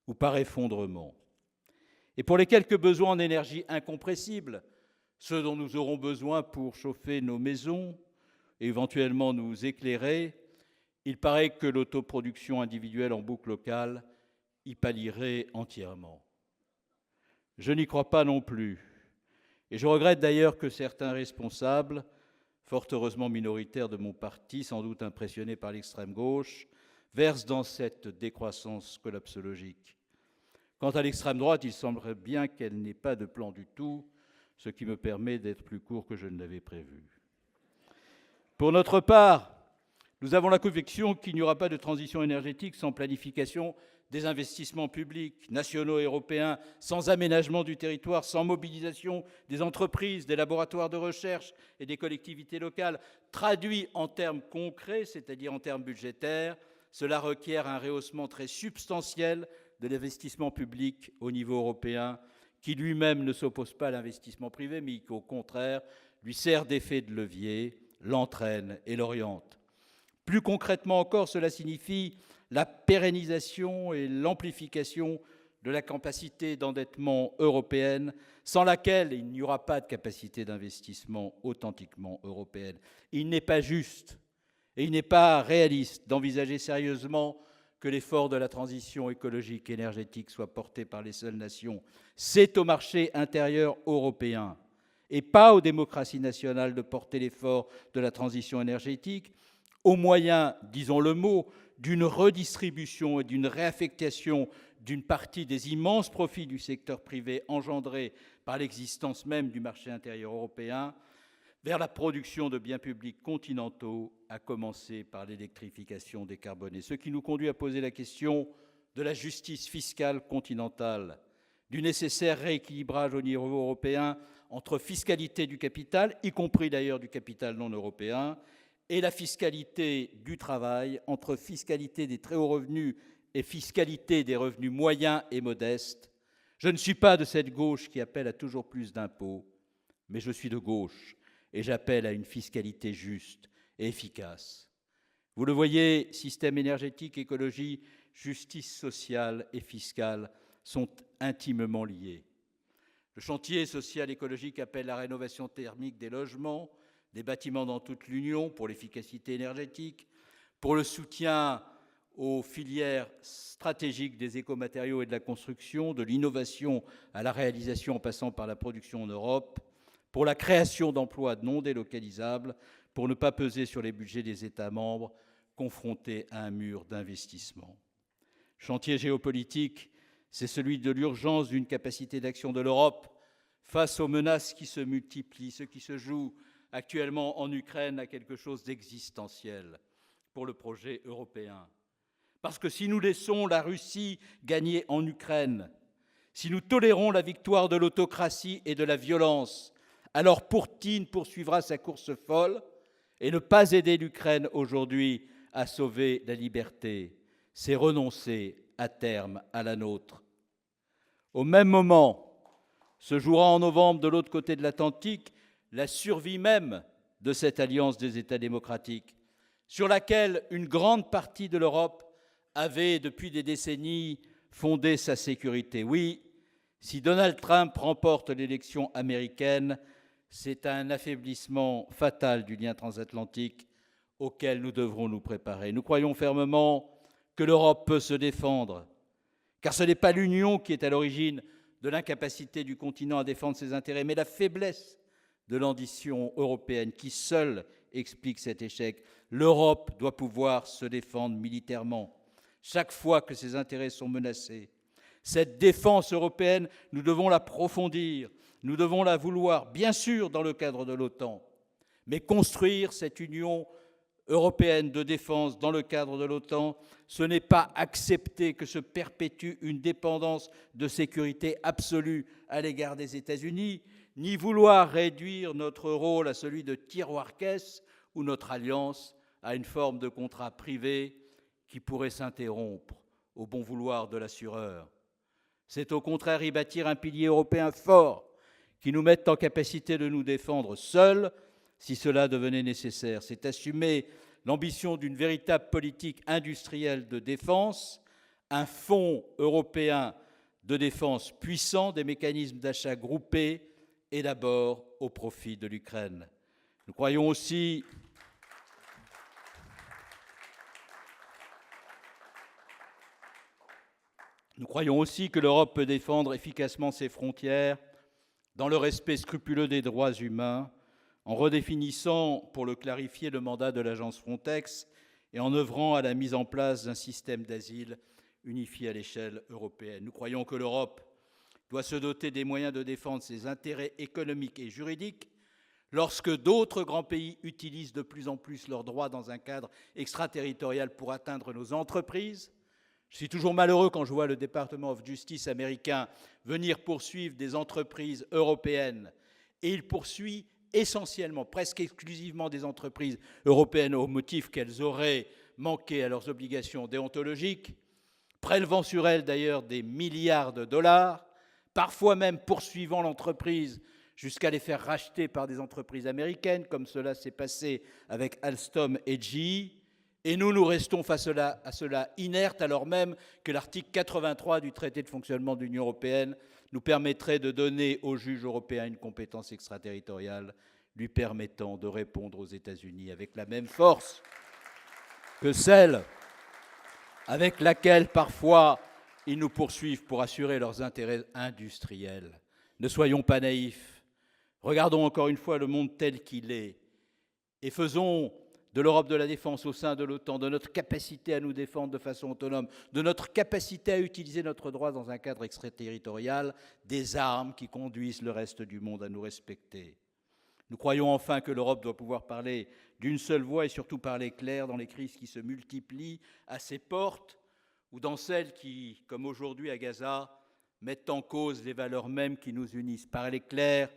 A: ou par effondrement. Et pour les quelques besoins en énergie incompressible, ceux dont nous aurons besoin pour chauffer nos maisons et éventuellement nous éclairer, il paraît que l'autoproduction individuelle en boucle locale y pallierait entièrement. Je n'y crois pas non plus. Et je regrette d'ailleurs que certains responsables, fort heureusement minoritaires de mon parti, sans doute impressionnés par l'extrême gauche, versent dans cette décroissance collapsologique. Quant à l'extrême droite, il semblerait bien qu'elle n'ait pas de plan du tout, ce qui me permet d'être plus court que je ne l'avais prévu. Pour notre part, nous avons la conviction qu'il n'y aura pas de transition énergétique sans planification des investissements publics, nationaux et européens, sans aménagement du territoire, sans mobilisation des entreprises, des laboratoires de recherche et des collectivités locales. Traduit en termes concrets, c'est-à-dire en termes budgétaires, cela requiert un rehaussement très substantiel de l'investissement public au niveau européen, qui lui-même ne s'oppose pas à l'investissement privé, mais qui, au contraire, lui sert d'effet de levier, l'entraîne et l'oriente. Plus concrètement encore, cela signifie la pérennisation et l'amplification de la capacité d'endettement européenne, sans laquelle il n'y aura pas de capacité d'investissement authentiquement européenne. Il n'est pas juste et il n'est pas réaliste d'envisager sérieusement que l'effort de la transition écologique et énergétique soit porté par les seules nations. C'est au marché intérieur européen et pas aux démocraties nationales de porter l'effort de la transition énergétique, au moyen, disons le mot, d'une redistribution et d'une réaffectation d'une partie des immenses profits du secteur privé engendrés par l'existence même du marché intérieur européen vers la production de biens publics continentaux, à commencer par l'électrification décarbonée. Ce qui nous conduit à poser la question de la justice fiscale continentale, du nécessaire rééquilibrage au niveau européen entre fiscalité du capital, y compris d'ailleurs du capital non européen, et la fiscalité du travail, entre fiscalité des très hauts revenus et fiscalité des revenus moyens et modestes. Je ne suis pas de cette gauche qui appelle à toujours plus d'impôts, mais je suis de gauche et j'appelle à une fiscalité juste et efficace. Vous le voyez, système énergétique, écologie, justice sociale et fiscale sont intimement liés. Le chantier social écologique appelle la rénovation thermique des logements, des bâtiments dans toute l'Union pour l'efficacité énergétique, pour le soutien aux filières stratégiques des écomatériaux et de la construction, de l'innovation à la réalisation en passant par la production en Europe, pour la création d'emplois non délocalisables, pour ne pas peser sur les budgets des États membres confrontés à un mur d'investissement. Chantier géopolitique, c'est celui de l'urgence d'une capacité d'action de l'Europe face aux menaces qui se multiplient. Ce qui se joue actuellement en Ukraine a quelque chose d'existentiel pour le projet européen. Parce que si nous laissons la Russie gagner en Ukraine, si nous tolérons la victoire de l'autocratie et de la violence, alors Poutine poursuivra sa course folle et ne pas aider l'Ukraine aujourd'hui à sauver la liberté, c'est renoncer à terme à la nôtre. Au même moment, se jouera en novembre de l'autre côté de l'Atlantique la survie même de cette alliance des États démocratiques, sur laquelle une grande partie de l'Europe avait, depuis des décennies, fondé sa sécurité. Oui, si Donald Trump remporte l'élection américaine, c'est un affaiblissement fatal du lien transatlantique auquel nous devrons nous préparer. Nous croyons fermement que l'Europe peut se défendre, car ce n'est pas l'Union qui est à l'origine de l'incapacité du continent à défendre ses intérêts, mais la faiblesse de l'ambition européenne qui seule explique cet échec. L'Europe doit pouvoir se défendre militairement chaque fois que ses intérêts sont menacés. Cette défense européenne, nous devons l'approfondir, nous devons la vouloir, bien sûr, dans le cadre de l'OTAN, mais construire cette Union européenne de défense dans le cadre de l'OTAN, ce n'est pas accepter que se perpétue une dépendance de sécurité absolue à l'égard des États-Unis, ni vouloir réduire notre rôle à celui de tiroir-caisse ou notre alliance à une forme de contrat privé qui pourrait s'interrompre au bon vouloir de l'assureur. C'est au contraire y bâtir un pilier européen fort qui nous mette en capacité de nous défendre seuls si cela devenait nécessaire. C'est assumer l'ambition d'une véritable politique industrielle de défense, un fonds européen de défense puissant, des mécanismes d'achat groupés et d'abord au profit de l'Ukraine. Nous croyons aussi que l'Europe peut défendre efficacement ses frontières dans le respect scrupuleux des droits humains, en redéfinissant, pour le clarifier, le mandat de l'agence Frontex et en œuvrant à la mise en place d'un système d'asile unifié à l'échelle européenne. Nous croyons que l'Europe doit se doter des moyens de défendre ses intérêts économiques et juridiques lorsque d'autres grands pays utilisent de plus en plus leurs droits dans un cadre extraterritorial pour atteindre nos entreprises. Je suis toujours malheureux quand je vois le Department of Justice américain venir poursuivre des entreprises européennes, et il poursuit essentiellement, presque exclusivement des entreprises européennes au motif qu'elles auraient manqué à leurs obligations déontologiques, prélevant sur elles d'ailleurs des milliards de dollars, parfois même poursuivant l'entreprise jusqu'à les faire racheter par des entreprises américaines, comme cela s'est passé avec Alstom et GE. Et nous restons face à cela inertes, alors même que l'article 83 du traité de fonctionnement de l'Union européenne nous permettrait de donner au juge européen une compétence extraterritoriale lui permettant de répondre aux États-Unis avec la même force que celle avec laquelle parfois ils nous poursuivent pour assurer leurs intérêts industriels. Ne soyons pas naïfs. Regardons encore une fois le monde tel qu'il est et faisons de l'Europe de la défense au sein de l'OTAN, de notre capacité à nous défendre de façon autonome, de notre capacité à utiliser notre droit dans un cadre extraterritorial, des armes qui conduisent le reste du monde à nous respecter. Nous croyons enfin que l'Europe doit pouvoir parler d'une seule voix et surtout parler clair dans les crises qui se multiplient à ses portes ou dans celles qui, comme aujourd'hui à Gaza, mettent en cause les valeurs mêmes qui nous unissent. Parler clair,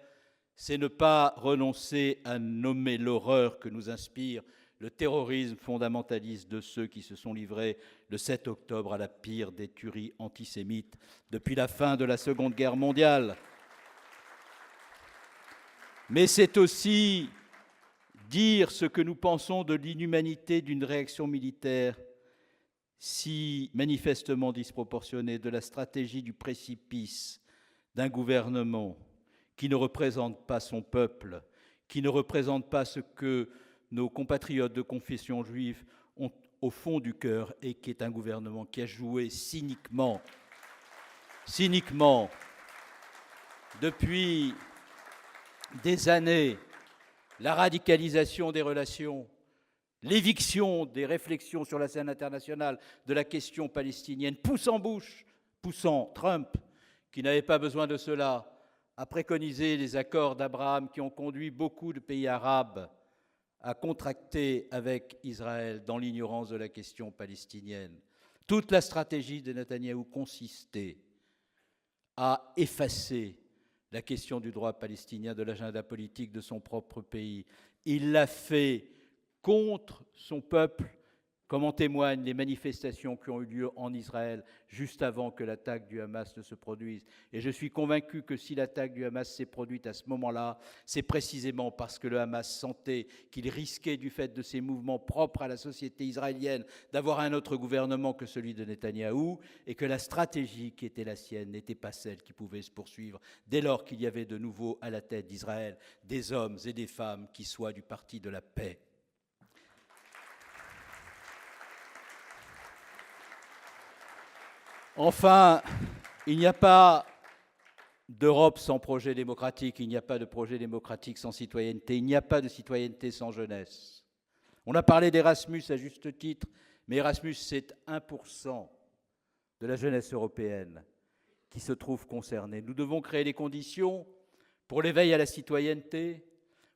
A: c'est ne pas renoncer à nommer l'horreur que nous inspire le terrorisme fondamentaliste de ceux qui se sont livrés le 7 octobre à la pire des tueries antisémites depuis la fin de la Seconde Guerre mondiale. Mais c'est aussi dire ce que nous pensons de l'inhumanité d'une réaction militaire si manifestement disproportionnée, de la stratégie du précipice d'un gouvernement qui ne représente pas son peuple, qui ne représente pas ce que nos compatriotes de confession juive ont au fond du cœur et qui est un gouvernement qui a joué cyniquement, depuis des années, la radicalisation des relations, l'éviction des réflexions sur la scène internationale de la question palestinienne, poussant Trump, qui n'avait pas besoin de cela, à préconiser les accords d'Abraham qui ont conduit beaucoup de pays arabes à contracter avec Israël dans l'ignorance de la question palestinienne. Toute la stratégie de Netanyahou consistait à effacer la question du droit palestinien de l'agenda politique de son propre pays. Il l'a fait contre son peuple comme en témoignent les manifestations qui ont eu lieu en Israël juste avant que l'attaque du Hamas ne se produise. Et je suis convaincu que si l'attaque du Hamas s'est produite à ce moment-là, c'est précisément parce que le Hamas sentait qu'il risquait, du fait de ses mouvements propres à la société israélienne, d'avoir un autre gouvernement que celui de Netanyahou, et que la stratégie qui était la sienne n'était pas celle qui pouvait se poursuivre dès lors qu'il y avait de nouveau à la tête d'Israël des hommes et des femmes qui soient du parti de la paix. Enfin, il n'y a pas d'Europe sans projet démocratique, il n'y a pas de projet démocratique sans citoyenneté, il n'y a pas de citoyenneté sans jeunesse. On a parlé d'Erasmus à juste titre, mais Erasmus, c'est 1% de la jeunesse européenne qui se trouve concernée. Nous devons créer les conditions pour l'éveil à la citoyenneté,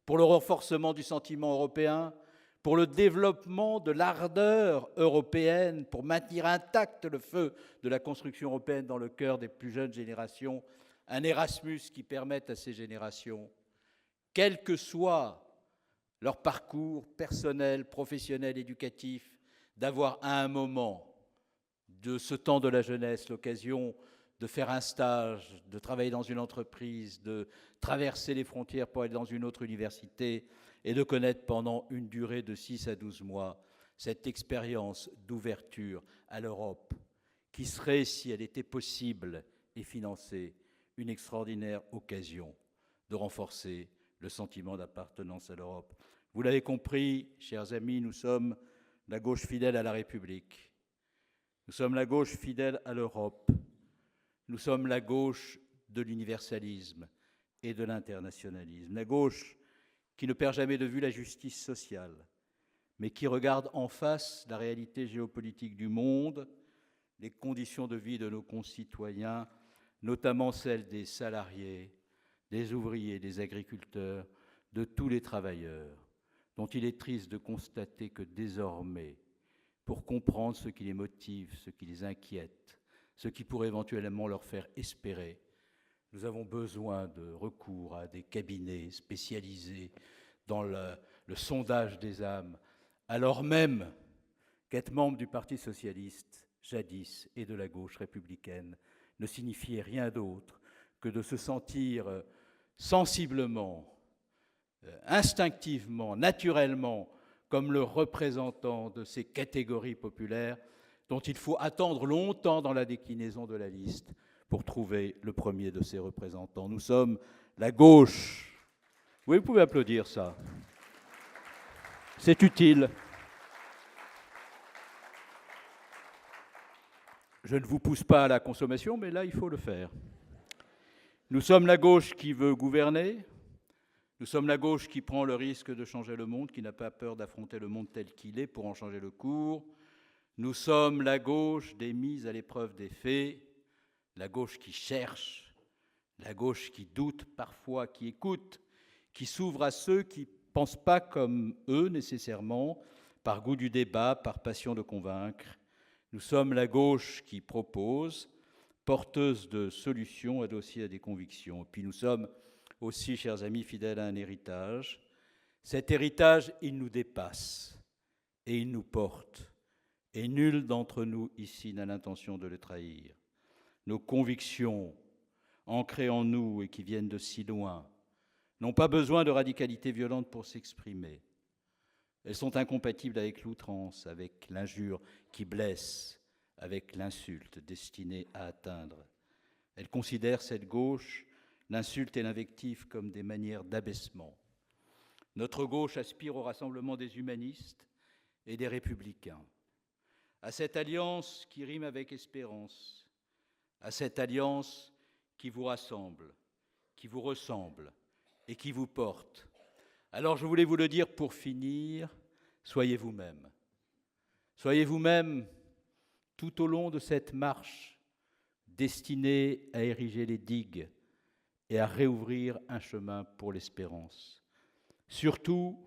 A: pour le renforcement du sentiment européen, pour le développement de l'ardeur européenne, pour maintenir intact le feu de la construction européenne dans le cœur des plus jeunes générations, un Erasmus qui permette à ces générations, quel que soit leur parcours personnel, professionnel, éducatif, d'avoir à un moment de ce temps de la jeunesse l'occasion de faire un stage, de travailler dans une entreprise, de traverser les frontières pour aller dans une autre université et de connaître pendant une durée de 6 à 12 mois cette expérience d'ouverture à l'Europe qui serait, si elle était possible et financée, une extraordinaire occasion de renforcer le sentiment d'appartenance à l'Europe. Vous l'avez compris, chers amis, nous sommes la gauche fidèle à la République. Nous sommes la gauche fidèle à l'Europe. Nous sommes la gauche de l'universalisme et de l'internationalisme. La gauche qui ne perd jamais de vue la justice sociale, mais qui regarde en face la réalité géopolitique du monde, les conditions de vie de nos concitoyens, notamment celles des salariés, des ouvriers, des agriculteurs, de tous les travailleurs, dont il est triste de constater que désormais, pour comprendre ce qui les motive, ce qui les inquiète, ce qui pourrait éventuellement leur faire espérer, nous avons besoin de recours à des cabinets spécialisés dans le sondage des âmes, alors même qu'être membre du Parti socialiste, jadis, et de la gauche républicaine, ne signifiait rien d'autre que de se sentir sensiblement, instinctivement, naturellement, comme le représentant de ces catégories populaires dont il faut attendre longtemps dans la déclinaison de la liste pour trouver le premier de ces représentants. Nous sommes la gauche. Oui, vous pouvez applaudir ça. C'est utile. Je ne vous pousse pas à la consommation, mais là, il faut le faire. Nous sommes la gauche qui veut gouverner. Nous sommes la gauche qui prend le risque de changer le monde, qui n'a pas peur d'affronter le monde tel qu'il est pour en changer le cours. Nous sommes la gauche des mises à l'épreuve des faits, la gauche qui cherche, la gauche qui doute parfois, qui écoute, qui s'ouvre à ceux qui ne pensent pas comme eux nécessairement, par goût du débat, par passion de convaincre. Nous sommes la gauche qui propose, porteuse de solutions adossées à des convictions. Et puis nous sommes aussi, chers amis, fidèles à un héritage. Cet héritage, il nous dépasse et il nous porte. Et nul d'entre nous ici n'a l'intention de le trahir. Nos convictions, ancrées en nous et qui viennent de si loin, n'ont pas besoin de radicalité violente pour s'exprimer. Elles sont incompatibles avec l'outrance, avec l'injure qui blesse, avec l'insulte destinée à atteindre. Elles considèrent, cette gauche, l'insulte et l'invective comme des manières d'abaissement. Notre gauche aspire au rassemblement des humanistes et des républicains, à cette alliance qui rime avec espérance, à cette alliance qui vous rassemble, qui vous ressemble et qui vous porte. Alors je voulais vous le dire pour finir, soyez vous-même. Soyez vous-même tout au long de cette marche destinée à ériger les digues et à réouvrir un chemin pour l'espérance. Surtout,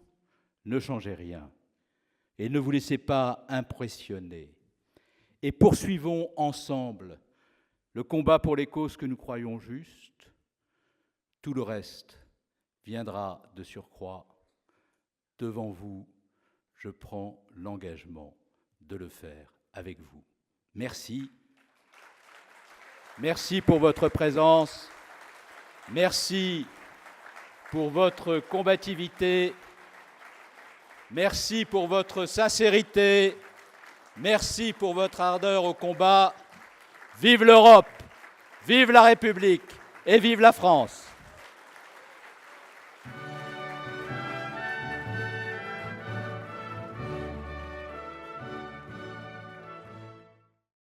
A: ne changez rien et ne vous laissez pas impressionner. Et poursuivons ensemble le combat pour les causes que nous croyons justes. Tout le reste viendra de surcroît. Devant vous, je prends l'engagement de le faire avec vous. Merci. Merci pour votre présence. Merci pour votre combativité. Merci pour votre sincérité. Merci pour votre ardeur au combat. Vive l'Europe, vive la République et vive la France.